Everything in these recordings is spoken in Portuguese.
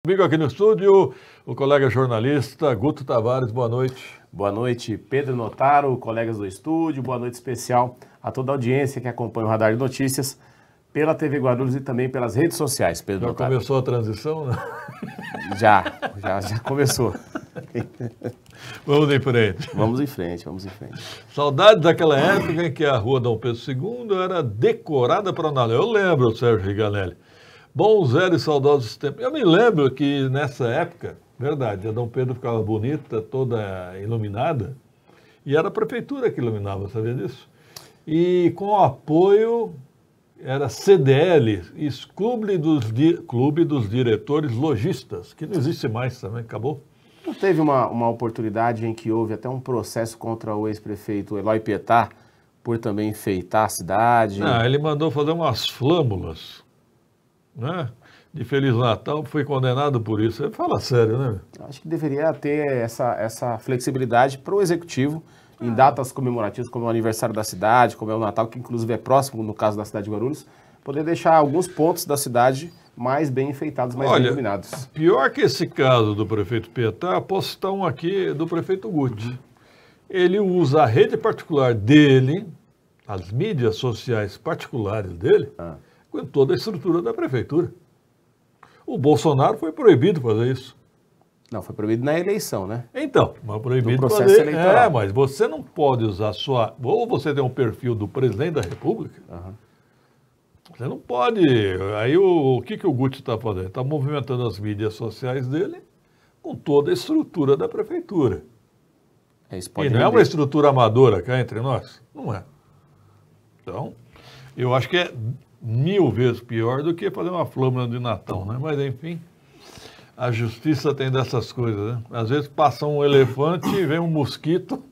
Comigo aqui no estúdio, o colega jornalista Guto Tavares, boa noite. Boa noite, Pedro Notaro, colegas do estúdio, boa noite especial a toda a audiência que acompanha o Radar de Notícias pela TV Guarulhos e também pelas redes sociais, Pedro Notaro. Já começou a transição, né? Já começou. Vamos em frente. Vamos em frente. Saudades daquela época em que a rua Dom Pedro II era decorada para nada. Eu lembro, Sérgio Riganelli. Bons, velhos e saudosos tempos. Eu me lembro que nessa época, verdade, a Dom Pedro ficava bonita, toda iluminada, e era a prefeitura que iluminava, sabia disso? E com o apoio, era CDL, Clube dos Diretores Lojistas, que não existe mais também, acabou. Não teve uma oportunidade em que houve até um processo contra o ex-prefeito Eloy Pietá por também enfeitar a cidade? Não, ele mandou fazer umas flâmulas, né, de Feliz Natal, foi condenado por isso. Fala sério, né? Acho que deveria ter essa flexibilidade para o Executivo em datas comemorativas, como o aniversário da cidade, como é o Natal, que inclusive é próximo, no caso da cidade de Guarulhos, poder deixar alguns pontos da cidade mais bem enfeitados, mais bem iluminados. Pior que esse caso do prefeito Pietá, posso citar um aqui do prefeito Guti. Ele usa a rede particular dele, as mídias sociais particulares dele, com toda a estrutura da prefeitura. O Bolsonaro foi proibido fazer isso. Não, foi proibido na eleição, né? Então, mas proibido processo fazer. eleitoral. Mas você não pode usar sua... Ou você tem um perfil do presidente da República, você não pode... Aí o que o Guti está fazendo? Está movimentando as mídias sociais dele com toda a estrutura da prefeitura. Isso pode E não é uma estrutura amadora cá entre nós? Não é. Então, eu acho que é 1000 vezes pior do que fazer uma flâmula de Natal, né? Mas, enfim, a justiça tem dessas coisas, né? Às vezes passa um elefante e vem um mosquito.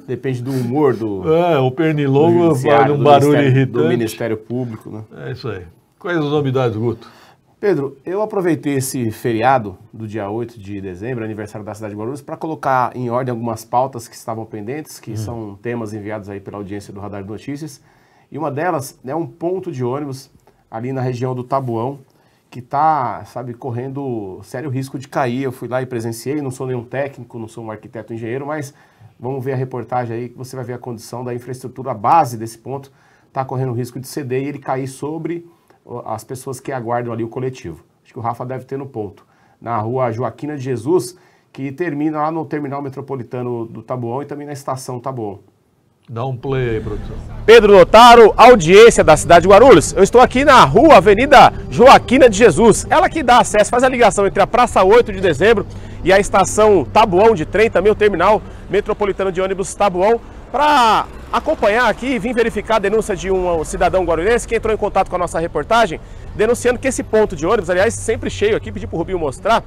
Depende do humor do... o pernilongo faz um barulho irritante. Do Ministério Público, né? É isso aí. Quais as novidades, Guto? Pedro, eu aproveitei esse feriado do dia 8 de dezembro, aniversário da cidade de Guarulhos, para colocar em ordem algumas pautas que estavam pendentes, que são temas enviados aí pela audiência do Radar de Notícias. E uma delas é um ponto de ônibus ali na região do Taboão, que está, correndo sério risco de cair. Eu fui lá e presenciei, não sou nenhum técnico, não sou um arquiteto engenheiro, mas vamos ver a reportagem aí, que você vai ver a condição da infraestrutura, a base desse ponto está correndo risco de ceder e ele cair sobre as pessoas que aguardam ali o coletivo. Acho que o Rafa deve ter no ponto. Na rua Joaquina de Jesus, que termina lá no terminal metropolitano do Taboão e também na estação Taboão. Dá um play aí, produção. Pedro Notaro, audiência da cidade de Guarulhos. Eu estou aqui na rua Avenida Joaquina de Jesus. Ela que dá acesso, faz a ligação entre a Praça 8 de Dezembro e a estação Taboão de trem, também o terminal metropolitano de ônibus Taboão, para acompanhar aqui e vir verificar a denúncia de um cidadão guarulhense que entrou em contato com a nossa reportagem, denunciando que esse ponto de ônibus, aliás, sempre cheio aqui, pedi para o Rubinho mostrar,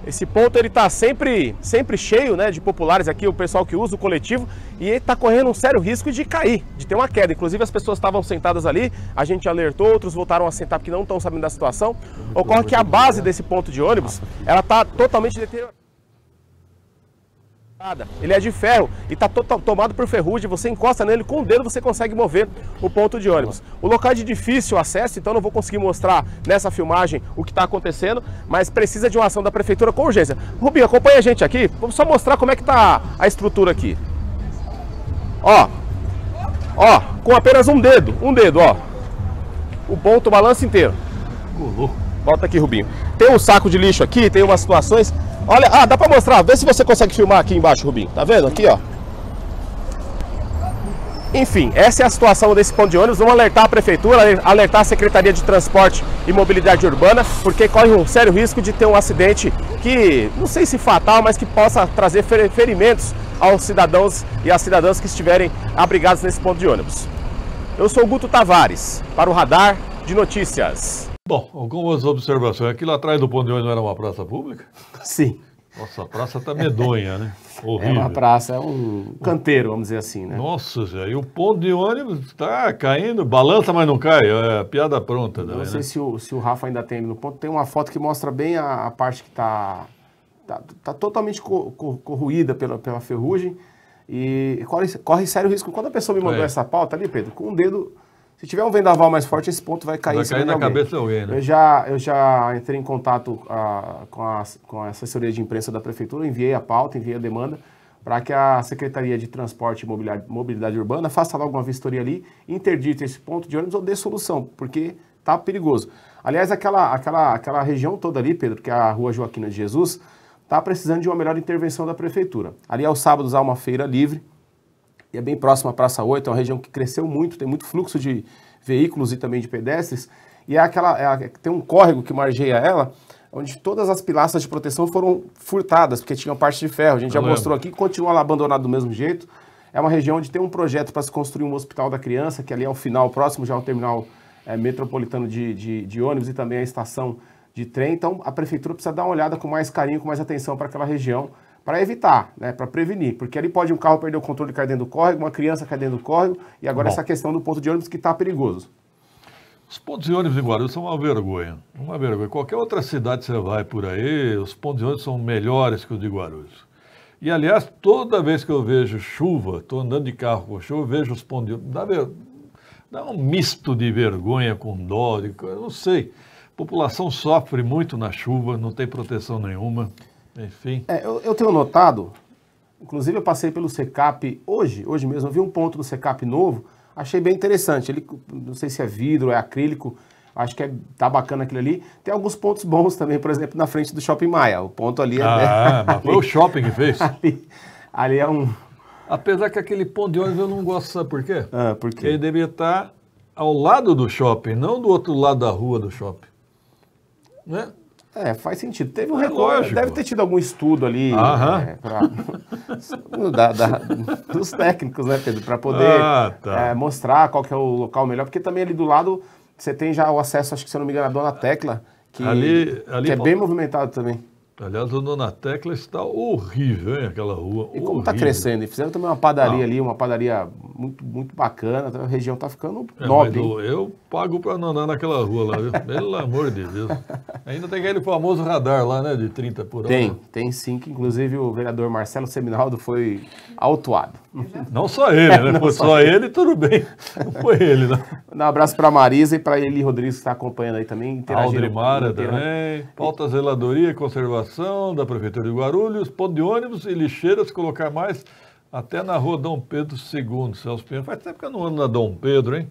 esse ponto ele está sempre cheio, né, de populares aqui, o pessoal que usa o coletivo, e ele está correndo um sério risco de cair, de ter uma queda. Inclusive as pessoas estavam sentadas ali, a gente alertou, outros voltaram a sentar porque não estão sabendo da situação. Ocorre que a base desse ponto de ônibus, ela está totalmente deteriorada. Ele é de ferro e está tomado por ferrugem, você encosta nele, com o dedo você consegue mover o ponto de ônibus. O local é de difícil acesso, então não vou conseguir mostrar nessa filmagem o que está acontecendo, mas precisa de uma ação da prefeitura com urgência. Rubinho, acompanha a gente aqui, vamos só mostrar como é que está a estrutura aqui. Ó, com apenas um dedo, ó, o ponto, o balanço inteiro. Volta aqui, Rubinho. Tem um saco de lixo aqui, tem umas situações... Olha, dá pra mostrar, vê se você consegue filmar aqui embaixo, Rubinho. Tá vendo? Aqui, ó. Enfim, essa é a situação desse ponto de ônibus. Vamos alertar a prefeitura, alertar a Secretaria de Transporte e Mobilidade Urbana, porque corre um sério risco de ter um acidente que, não sei se fatal, mas que possa trazer ferimentos aos cidadãos e às cidadãs que estiverem abrigados nesse ponto de ônibus. Eu sou o Guto Tavares, para o Radar de Notícias. Bom, algumas observações. Aquilo atrás do ponto de ônibus não era uma praça pública? Sim. Nossa, a praça tá medonha, né? Horrível. É uma praça, é um canteiro, vamos dizer assim, né? Nossa, e o ponto de ônibus está caindo, balança, mas não cai. É piada pronta. Não sei se o Rafa ainda tem ele no ponto. Tem uma foto que mostra bem a parte que tá totalmente corroída pela ferrugem e corre sério risco. Quando a pessoa me mandou essa pauta ali, Pedro, com um dedo Se tiver um vendaval mais forte, esse ponto vai cair, na cabeça de alguém, né? Eu já entrei em contato com a assessoria de imprensa da prefeitura, enviei a pauta, enviei a demanda, para que a Secretaria de Transporte e Mobilidade Urbana faça logo uma vistoria ali, interdite esse ponto de ônibus ou dê solução, porque tá perigoso. Aliás, aquela região toda ali, Pedro, que é a Rua Joaquina de Jesus, tá precisando de uma melhor intervenção da prefeitura. Ali aos sábados há uma feira livre, e é bem próximo à Praça 8, é uma região que cresceu muito, tem muito fluxo de veículos e também de pedestres, e tem um córrego que margeia ela, onde todas as pilastras de proteção foram furtadas, porque tinham parte de ferro. A gente já mostrou aqui, continua lá abandonado do mesmo jeito. É uma região onde tem um projeto para se construir um hospital da criança, que ali ao final, próximo já ao terminal metropolitano de ônibus e também a estação de trem. Então, a prefeitura precisa dar uma olhada com mais carinho, com mais atenção para aquela região, para evitar, né, para prevenir. Porque ali pode um carro perder o controle e cair dentro do córrego, uma criança cair dentro do córrego, e agora essa questão do ponto de ônibus que está perigoso. Os pontos de ônibus em Guarulhos são uma vergonha. Uma vergonha. Qualquer outra cidade você vai por aí, os pontos de ônibus são melhores que os de Guarulhos. E, aliás, toda vez que eu vejo chuva, estou andando de carro com chuva, eu vejo os pontos de ônibus. Dá um misto de vergonha com dó, eu não sei. A população sofre muito na chuva, não tem proteção nenhuma, enfim. Eu tenho notado, inclusive eu passei pelo Secap hoje mesmo, eu vi um ponto do Secap novo, achei bem interessante. Ele, não sei se é vidro, é acrílico, acho que tá bacana aquilo ali. Tem alguns pontos bons também, por exemplo, na frente do Shopping Maia. O ponto ali mas foi o shopping que fez. Ali é um... Apesar que aquele ponto de ônibus eu não gosto, sabe por quê? Por quê? Porque ele devia estar ao lado do shopping, não do outro lado da rua do shopping. Né? Faz sentido. Teve um recorde, deve ter tido algum estudo ali dos técnicos, né, Pedro? Para poder mostrar qual que é o local melhor, porque também ali do lado você tem já o acesso, acho que se eu não me engano, a Dona Tecla, que é bem movimentado também. Aliás, a Dona Tecla está horrível, hein, aquela rua. E como está crescendo, e fizeram também uma padaria ali, uma padaria muito, muito bacana, a região está ficando nobre. Eu pago para não andar naquela rua lá, viu? Pelo amor de Deus. Ainda tem aquele famoso radar lá, né, de 30 por hora. Tem sim, que inclusive o vereador Marcelo Seminaldo foi autuado. Não só ele, né? Foi só ele, tudo bem. Não foi ele, né? Um abraço para a Marisa e para Eli Rodrigues, que está acompanhando aí também. Aldrimara também. Pauta zeladoria e conservação da Prefeitura de Guarulhos, ponto de ônibus e lixeiras, colocar mais até na rua Dom Pedro II, Celso Pinheiro. Faz tempo que eu não ando na Dom Pedro, hein?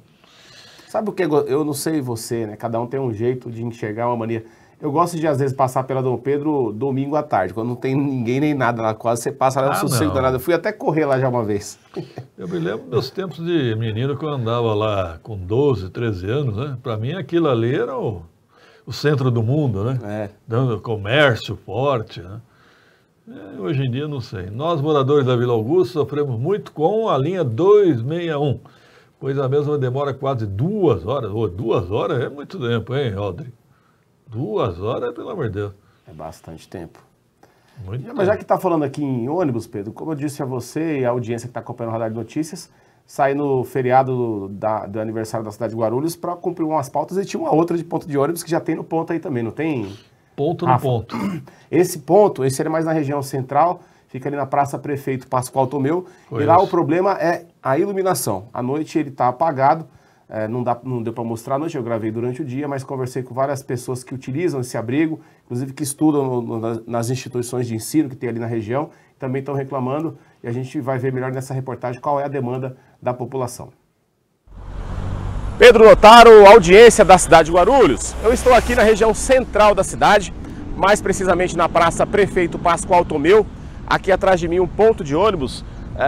Sabe o que? Eu não sei você, né? Cada um tem um jeito de enxergar, uma mania. Eu gosto de, às vezes, passar pela Dom Pedro domingo à tarde, quando não tem ninguém nem nada lá, quase você passa lá no sossego danado. Eu fui até correr lá já uma vez. Eu me lembro dos tempos de menino que eu andava lá com 12, 13 anos, né? Para mim aquilo ali era o centro do mundo, né? Dando comércio forte, né? Hoje em dia não sei. Nós, moradores da Vila Augusta, sofremos muito com a linha 261, pois a mesma demora quase 2 horas. 2 horas é muito tempo, hein, Rodrigo? 2 horas, pelo amor de Deus. É bastante tempo. Muito Mas já que está falando aqui em ônibus, Pedro, como eu disse a você e a audiência que está acompanhando o Radar de Notícias, saí no feriado do aniversário da cidade de Guarulhos para cumprir umas pautas e tinha uma outra de ponto de ônibus que já tem no ponto aí também, não tem? Ponto no ponto. Esse é mais na região central, fica ali na Praça Prefeito Pascoal Tomeu, e lá o problema é a iluminação. À noite ele está apagado, não deu para mostrar à noite, eu gravei durante o dia, mas conversei com várias pessoas que utilizam esse abrigo, inclusive que estudam nas instituições de ensino que tem ali na região, também estão reclamando, e a gente vai ver melhor nessa reportagem qual é a demanda da população. Pedro Notaro, audiência da cidade de Guarulhos. Eu estou aqui na região central da cidade, mais precisamente na Praça Prefeito Pascoal Tomeu. Aqui atrás de mim um ponto de ônibus,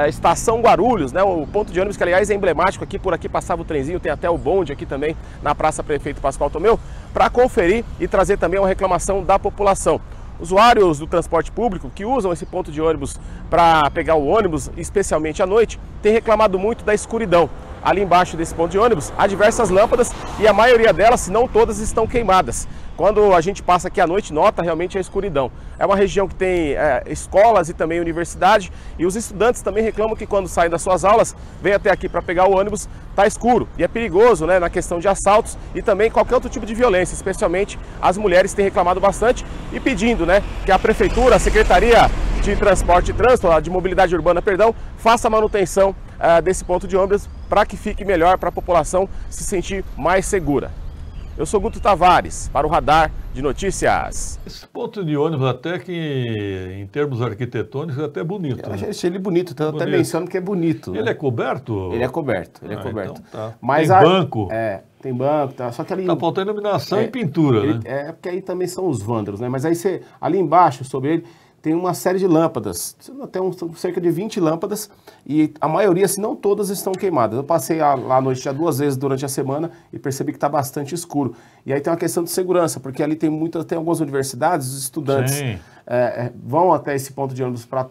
Estação Guarulhos, né? O ponto de ônibus que, aliás, é emblemático aqui, por aqui passava o trenzinho, tem até o bonde aqui também na Praça Prefeito Pascoal Tomeu, para conferir e trazer também uma reclamação da população. Usuários do transporte público que usam esse ponto de ônibus para pegar o ônibus, especialmente à noite, têm reclamado muito da escuridão. Ali embaixo desse ponto de ônibus há diversas lâmpadas e a maioria delas, se não todas, estão queimadas. Quando a gente passa aqui à noite, nota realmente a escuridão. É uma região que tem escolas e também universidade, e os estudantes também reclamam que quando saem das suas aulas, vêm até aqui para pegar o ônibus, está escuro. E é perigoso, né, na questão de assaltos e também qualquer outro tipo de violência, especialmente as mulheres têm reclamado bastante e pedindo, né, que a Prefeitura, a Secretaria de Transporte e Trânsito, de Mobilidade Urbana, perdão, faça a manutenção desse ponto de ônibus para que fique melhor, para a população se sentir mais segura. Eu sou Guto Tavares, para o Radar de Notícias. Esse ponto de ônibus até que, em termos arquitetônicos, é até bonito. Eu né? achei ele bonito, então eu até menciono que é bonito. Ele né? é coberto? Ele é coberto, ele é coberto. Então tá. Mas tem banco? Tem banco, tá. Só que ali... Tá faltando iluminação e pintura, né? É porque aí também são os vândalos, né? Mas aí você, ali embaixo, sobre ele, tem uma série de lâmpadas. Tem cerca de 20 lâmpadas e a maioria, se não todas, estão queimadas. Eu passei lá à noite já 2 vezes durante a semana e percebi que está bastante escuro. E aí tem uma questão de segurança, porque ali tem algumas universidades, os estudantes vão até esse ponto de ônibus para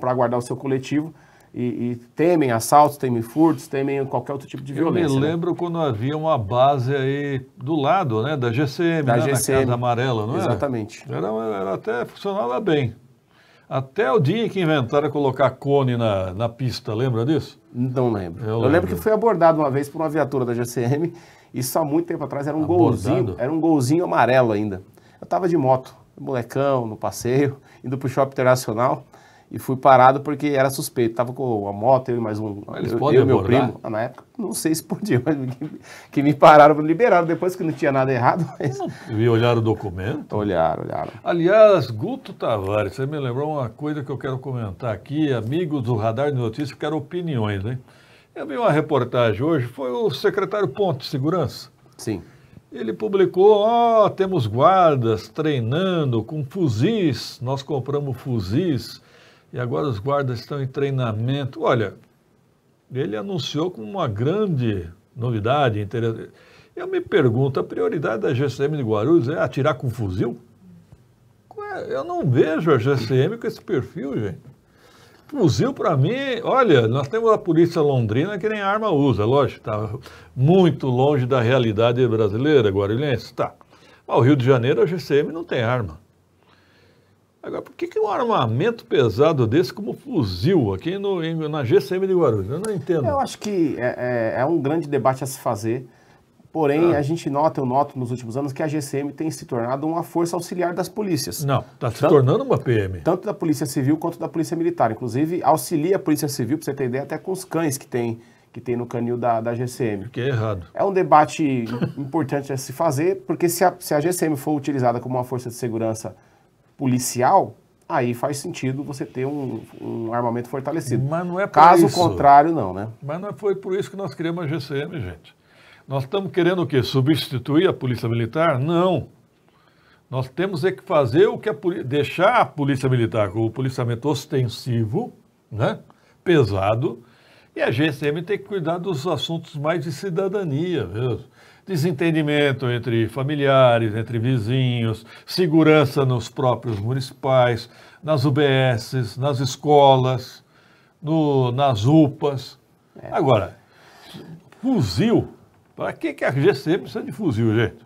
aguardar o seu coletivo e temem assaltos, temem furtos, temem qualquer outro tipo de violência. Eu me lembro quando havia uma base aí do lado, né, da GCM, Da né, GCM. na Casa Amarela, não era? Exatamente. Era até funcionava bem. Até o dia em que inventaram colocar cone na pista, lembra disso? Não lembro. Eu lembro lembro que foi abordado uma vez por uma viatura da GCM, isso há muito tempo atrás, era um golzinho amarelo ainda. Eu estava de moto, molecão, no passeio, indo pro Shopping Internacional, e fui parado porque era suspeito. Tava com a moto, eu e mais um. Eles eu podem e meu abordar? primo. Na época, não sei se podia, mas que me pararam, liberaram depois que não tinha nada errado. Mas... E olharam o documento? Olharam. Aliás, Guto Tavares, você me lembrou uma coisa que eu quero comentar aqui, amigos do Radar de Notícias, que quero opiniões, hein? Eu vi uma reportagem hoje, foi o secretário Ponte de Segurança. Sim. Ele publicou, temos guardas treinando com fuzis, nós compramos fuzis e agora os guardas estão em treinamento. Olha, ele anunciou como uma grande novidade, interessante. Eu me pergunto, a prioridade da GCM de Guarulhos é atirar com fuzil? Eu não vejo a GCM com esse perfil, gente. Fuzil, para mim, olha, nós temos a polícia londrina que nem arma usa, lógico, está muito longe da realidade brasileira, guarulhense, tá. Mas o Rio de Janeiro, a GCM não tem arma. Agora, por que um armamento pesado desse como fuzil aqui na GCM de Guarulhos? Eu não entendo. Eu acho que é um grande debate a se fazer. Porém, eu noto nos últimos anos que a GCM tem se tornado uma força auxiliar das polícias. Não, está se tornando uma PM. Tanto da Polícia Civil quanto da Polícia Militar. Inclusive, auxilia a Polícia Civil, para você ter ideia, até com os cães que tem no canil da GCM. Que é errado. É um debate importante a se fazer, porque se a GCM for utilizada como uma força de segurança policial, aí faz sentido você ter um armamento fortalecido. Mas não é por Caso isso. contrário, não, né? Mas não foi por isso que nós criamos a GCM, gente. Nós estamos querendo o quê? Substituir a Polícia Militar? Não. Nós temos que fazer o que deixar a Polícia Militar com o policiamento ostensivo, né? Pesado, e a GCM tem que cuidar dos assuntos mais de cidadania mesmo. Desentendimento entre familiares, entre vizinhos, segurança nos próprios municipais, nas UBSs, nas escolas, nas UPAs. Agora, fuzil, para que a GCM precisa de fuzil, gente?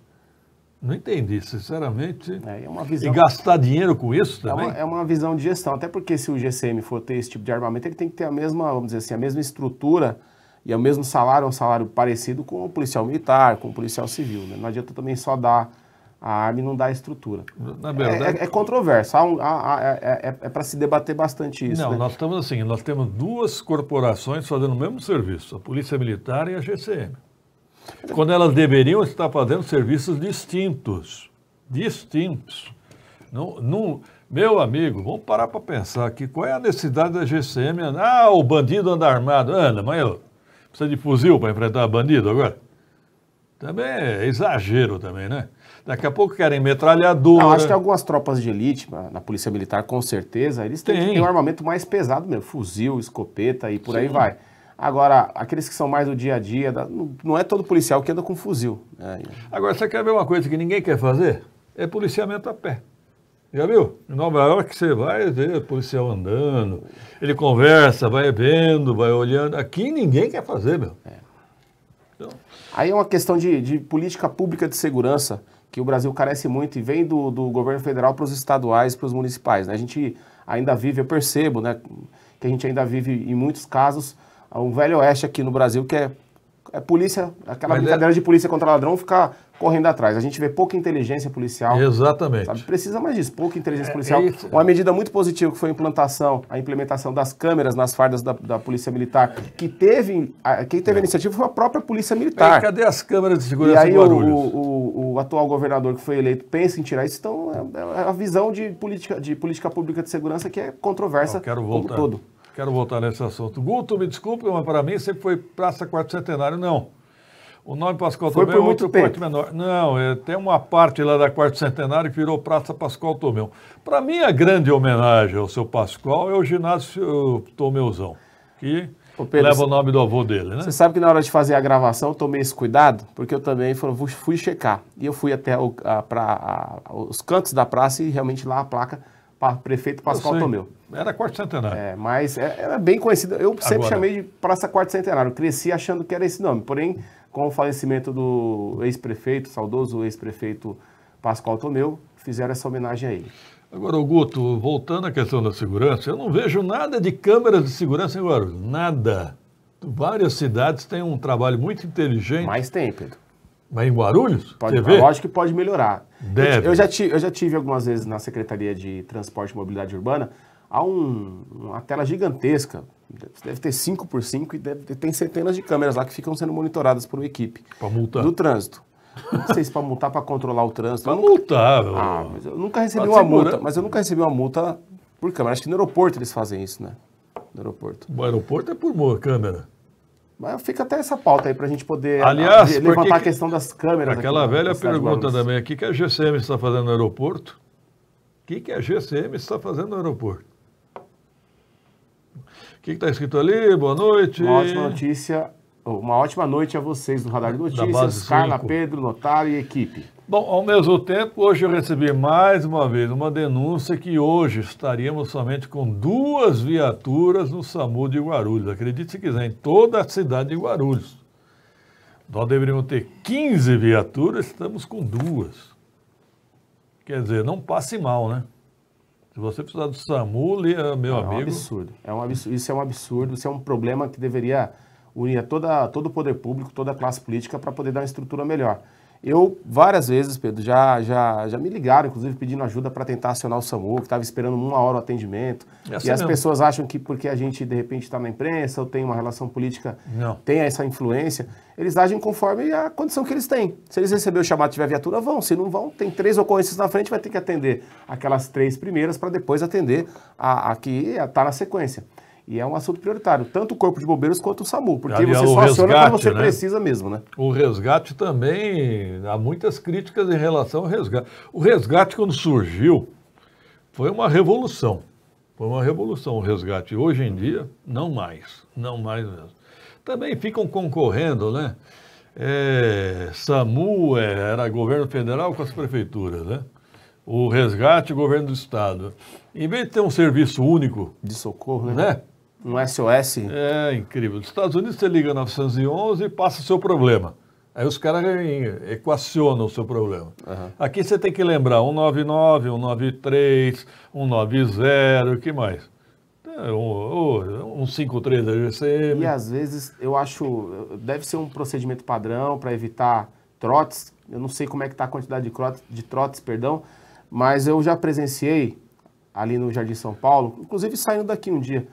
Não entendi, sinceramente. E gastar dinheiro com isso também? É uma visão de gestão, até porque se o GCM for ter esse tipo de armamento, ele tem que ter a mesma, vamos dizer assim, a mesma estrutura e o mesmo salário, um salário parecido com o policial militar, com o policial civil, né? Não adianta também só dar a arma e não dar a estrutura. Na verdade, é controverso, é para se debater bastante isso. Não, né? nós temos duas corporações fazendo o mesmo serviço, a Polícia Militar e a GCM. Quando elas deveriam estar fazendo serviços distintos. Meu amigo, vamos parar para pensar aqui, qual é a necessidade da GCM? O bandido anda armado. Anda, mas precisa de fuzil para enfrentar bandido agora? Também é exagero também, né? Daqui a pouco querem metralhadora. Não, acho que algumas tropas de elite, na Polícia Militar, com certeza, eles têm que ter um armamento mais pesado mesmo, fuzil, escopeta e por aí vai. Agora, aqueles que são mais do dia a dia, não é todo policial que anda com fuzil. Agora, você quer ver uma coisa que ninguém quer fazer? É policiamento a pé. Já viu? Em Nova York você vai ver o policial andando, ele conversa, vai vendo, vai olhando. Aqui ninguém quer fazer, meu. Então... Aí é uma questão de política pública de segurança que o Brasil carece muito e vem do governo federal para os estaduais, para os municipais, né? A gente ainda vive, eu percebo, né, que a gente ainda vive, em muitos casos, um velho oeste aqui no Brasil, que é polícia, aquela brincadeira de polícia contra ladrão ficar correndo atrás. A gente vê pouca inteligência policial. Exatamente. Sabe? Precisa mais disso, pouca inteligência policial. Uma medida muito positiva que foi a implementação das câmeras nas fardas da Polícia Militar, quem teve a iniciativa foi a própria Polícia Militar. Cadê as câmeras de segurança e aí em Guarulhos? o atual governador que foi eleito pensa em tirar isso, então é a visão de política pública de segurança que é controversa como todo. Quero voltar nesse assunto. Guto, me desculpe, mas para mim sempre foi Praça Quarto Centenário, não. O nome Pascoal Tomeu é outro porte menor. Não, tem uma parte lá da Quarto Centenário que virou Praça Pascoal Tomeu. Para mim, a grande homenagem ao seu Pascoal é o ginásio Tomeuzão, que Pedro, leva o nome do avô dele, né? Você sabe que na hora de fazer a gravação eu tomei esse cuidado, porque eu também fui checar. E eu fui até os cantos da praça e realmente lá a placa Prefeito Pascoal Tomeu. Era Quarto Centenário. Mas era bem conhecido. Eu sempre chamei de Praça Quarto Centenário. Cresci achando que era esse nome. Porém, com o falecimento do ex-prefeito, saudoso ex-prefeito Pascoal Tomeu, fizeram essa homenagem a ele. Agora, Guto, voltando à questão da segurança, eu não vejo nada de câmeras de segurança em Guarulhos. Nada. Várias cidades têm um trabalho muito inteligente. Mas tem, Pedro. Mas em Guarulhos? Lógico que pode melhorar. Deve. Eu já tive algumas vezes na Secretaria de Transporte e Mobilidade Urbana, há uma tela gigantesca, deve ter 5x5 e tem centenas de câmeras lá que ficam sendo monitoradas por uma equipe. Para multar? Do trânsito. Não sei se para multar, para controlar o trânsito. Para multar. Mas eu nunca recebi uma multa. Mas eu nunca recebi uma multa por câmera. Acho que no aeroporto eles fazem isso, né? No aeroporto. O aeroporto é por câmera. Mas fica até essa pauta aí para a gente poder levantar a questão das câmeras. Aquela velha pergunta também, o que a GCM está fazendo no aeroporto? O que a GCM está fazendo no aeroporto? O que está escrito ali? Boa noite. Uma ótima notícia. Uma ótima noite a vocês do Radar de Notícias, Carla, Pedro, Notário e equipe. Bom, ao mesmo tempo, hoje eu recebi mais uma vez uma denúncia que hoje estaríamos somente com 2 viaturas no SAMU de Guarulhos. Acredite se quiser, em toda a cidade de Guarulhos. Nós deveríamos ter 15 viaturas, estamos com 2. Quer dizer, não passe mal, né? Se você precisar do SAMU, meu amigo... É um absurdo. Isso é um absurdo, isso é um problema que deveria unir todo o poder público, toda a classe política para poder dar uma estrutura melhor. Eu, várias vezes, Pedro, já me ligaram, inclusive pedindo ajuda para tentar acionar o SAMU, que estava esperando 1 hora o atendimento. E as pessoas acham que porque a gente, de repente, está na imprensa ou tem uma relação política, tem essa influência, eles agem conforme a condição que eles têm. Se eles receberem o chamado e tiver viatura, vão. Se não vão, tem 3 ocorrências na frente, vai ter que atender aquelas 3 primeiras para depois atender a que está na sequência. E é um assunto prioritário, tanto o Corpo de Bombeiros quanto o SAMU, porque você só aciona quando você precisa mesmo, né? O resgate também, há muitas críticas em relação ao resgate. O resgate, quando surgiu, foi uma revolução. Foi uma revolução o resgate. Hoje em dia, não mais mesmo. Também ficam concorrendo, né? SAMU era governo federal com as prefeituras, né? O resgate, governo do estado. Em vez de ter um serviço único... De socorro, né? Um SOS. É incrível. Nos Estados Unidos você liga 911 e passa o seu problema. Aí os caras equacionam o seu problema. Uhum. Aqui você tem que lembrar 199, 193, 190, o que mais? 153 da GCM. E às vezes eu acho, deve ser um procedimento padrão para evitar trotes. Eu não sei como é que está a quantidade de trotes, mas eu já presenciei ali no Jardim São Paulo, inclusive saindo daqui um dia,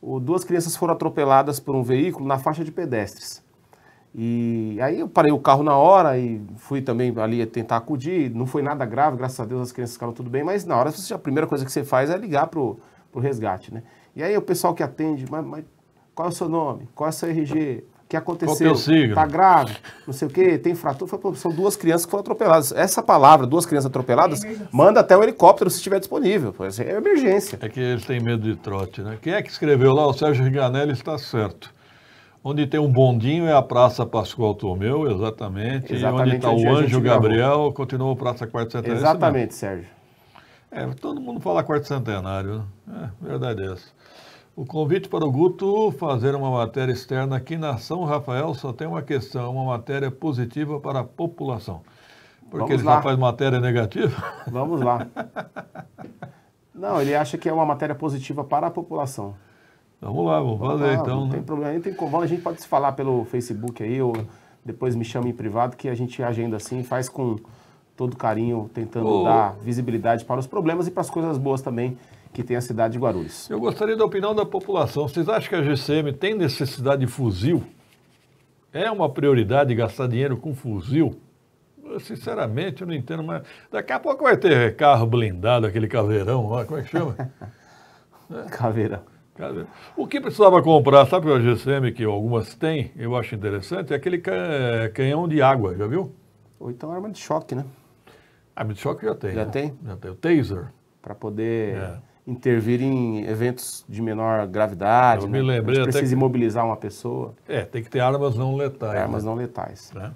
2 crianças foram atropeladas por um veículo na faixa de pedestres. E aí eu parei o carro na hora e fui também ali tentar acudir, não foi nada grave, graças a Deus as crianças ficaram tudo bem, mas na hora a primeira coisa que você faz é ligar pro resgate, né? E aí o pessoal que atende, mas qual é o seu nome? Qual é o seu RG? O que aconteceu? Tá grave? Não sei o quê, tem fratura? São 2 crianças que foram atropeladas. Essa palavra, 2 crianças atropeladas, manda até um helicóptero se estiver disponível. É emergência. É que eles têm medo de trote, né? Quem é que escreveu lá? O Sérgio Riganelli está certo. Onde tem um bondinho é a Praça Pascoal Tomeu, exatamente. E onde está o Anjo Gabriel, continua a Praça Quarto Centenário. Exatamente, Sérgio. Todo mundo fala Quarto Centenário, né? Verdade é essa. O convite para o Guto fazer uma matéria externa aqui na São Rafael só tem uma questão, uma matéria positiva para a população. Porque ele já faz matéria negativa? Vamos lá. Não, ele acha que é uma matéria positiva para a população. Vamos lá, vamos fazer então. Não tem problema, a gente pode se falar pelo Facebook aí, ou depois me chama em privado que a gente agenda assim, faz com todo carinho, tentando dar visibilidade para os problemas e para as coisas boas também que tem a cidade de Guarulhos. Eu gostaria da opinião da população. Vocês acham que a GCM tem necessidade de fuzil? É uma prioridade gastar dinheiro com fuzil? Eu, sinceramente, eu não entendo mais. Daqui a pouco vai ter carro blindado, aquele caveirão lá, como é que chama? Caveira. O que precisava comprar, sabe a GCM, que algumas têm, eu acho interessante, é aquele canhão de água, já viu? Ou então arma de choque, né? Arma de choque já tem. Já né? tem? Já tem. O taser. Para poder intervir em eventos de menor gravidade, Eu né? me lembrei A gente até precisa que... imobilizar uma pessoa. Tem que ter armas não letais. Armas né? não letais. Né?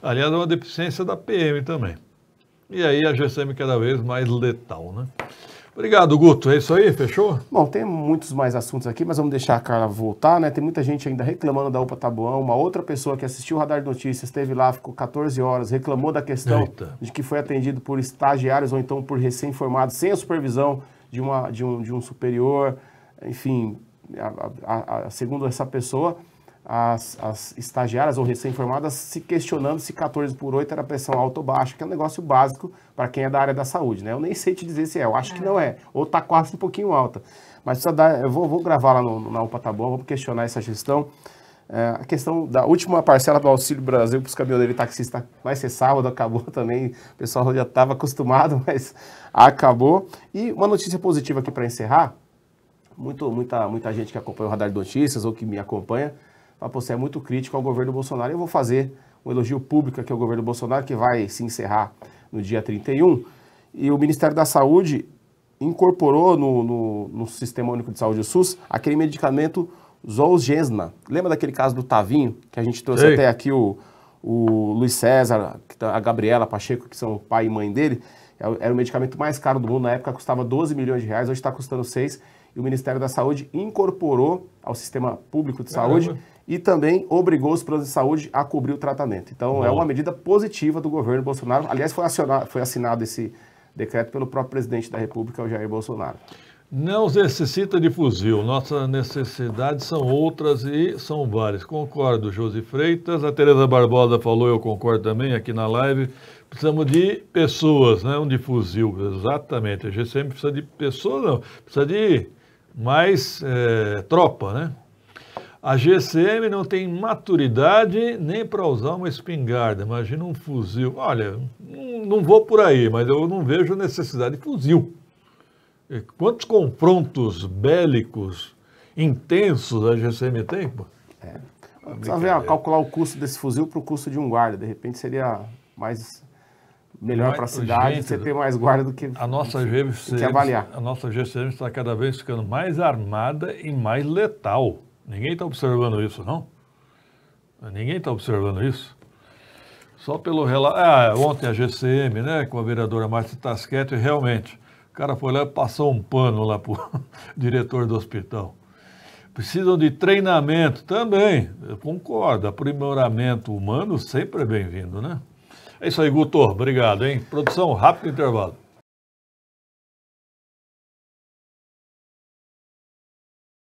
Aliás, é uma deficiência da PM também. E aí a GCM cada vez mais letal, né? Obrigado, Guto. É isso aí? Fechou? Bom, tem muitos mais assuntos aqui, mas vamos deixar a Carla voltar, né? Tem muita gente ainda reclamando da UPA Taboão. Uma outra pessoa que assistiu o Radar de Notícias, esteve lá, ficou 14 horas, reclamou da questão de que foi atendido por estagiários ou então por recém-formados, sem a supervisão de um superior. Enfim, segundo essa pessoa, as estagiárias ou recém-formadas se questionando se 14 por 8 era pressão alta ou baixa, que é um negócio básico para quem é da área da saúde, né? Eu nem sei te dizer se é, eu acho que não é, ou está quase um pouquinho alta. Mas precisa dar, eu vou gravar lá na UPA Taboão, vou questionar essa gestão. A questão da última parcela do Auxílio Brasil para os caminhoneiros e taxistas vai ser sábado, acabou também, o pessoal já estava acostumado, mas acabou. E uma notícia positiva aqui para encerrar, muita gente que acompanha o Radar de Notícias ou que me acompanha, você é muito crítico ao governo Bolsonaro. Eu vou fazer um elogio público aqui ao governo Bolsonaro, que vai se encerrar no dia 31. E o Ministério da Saúde incorporou no Sistema Único de Saúde, o SUS, aquele medicamento Zolgensma. Lembra daquele caso do Tavinho, que a gente trouxe até aqui o Luiz César, a Gabriela Pacheco, que são o pai e mãe dele? Era o medicamento mais caro do mundo, na época custava 12 milhões de reais, hoje está custando 6. E o Ministério da Saúde incorporou ao Sistema Público de Saúde e também obrigou os planos de saúde a cobrir o tratamento. Então, é uma medida positiva do governo Bolsonaro. Aliás, foi assinado esse decreto pelo próprio presidente da República, o Jair Bolsonaro. Não necessita de fuzil. Nossas necessidades são outras e são várias. Concordo, Josi Freitas. A Tereza Barbosa falou, eu concordo também aqui na live. Precisamos de pessoas, não de fuzil. Exatamente. A GCM precisa de pessoas, não. Precisa de mais tropa, né? A GCM não tem maturidade nem para usar uma espingarda, imagina um fuzil. Olha, não vou por aí, mas eu não vejo necessidade de fuzil. Quantos confrontos bélicos intensos a GCM tem? Precisa calcular o custo desse fuzil para o custo de um guarda. De repente seria melhor para a cidade você ter mais guarda do que avaliar. A nossa GCM está cada vez ficando mais armada e mais letal. Ninguém está observando isso, não? Ninguém está observando isso? Só pelo relato... ontem a GCM, né, com a vereadora Márcia Tasquete, realmente, o cara foi lá e passou um pano lá para o diretor do hospital. Precisam de treinamento também, eu concordo, aprimoramento humano sempre é bem-vindo, né? É isso aí, Guto, obrigado, hein? Produção, rápido intervalo.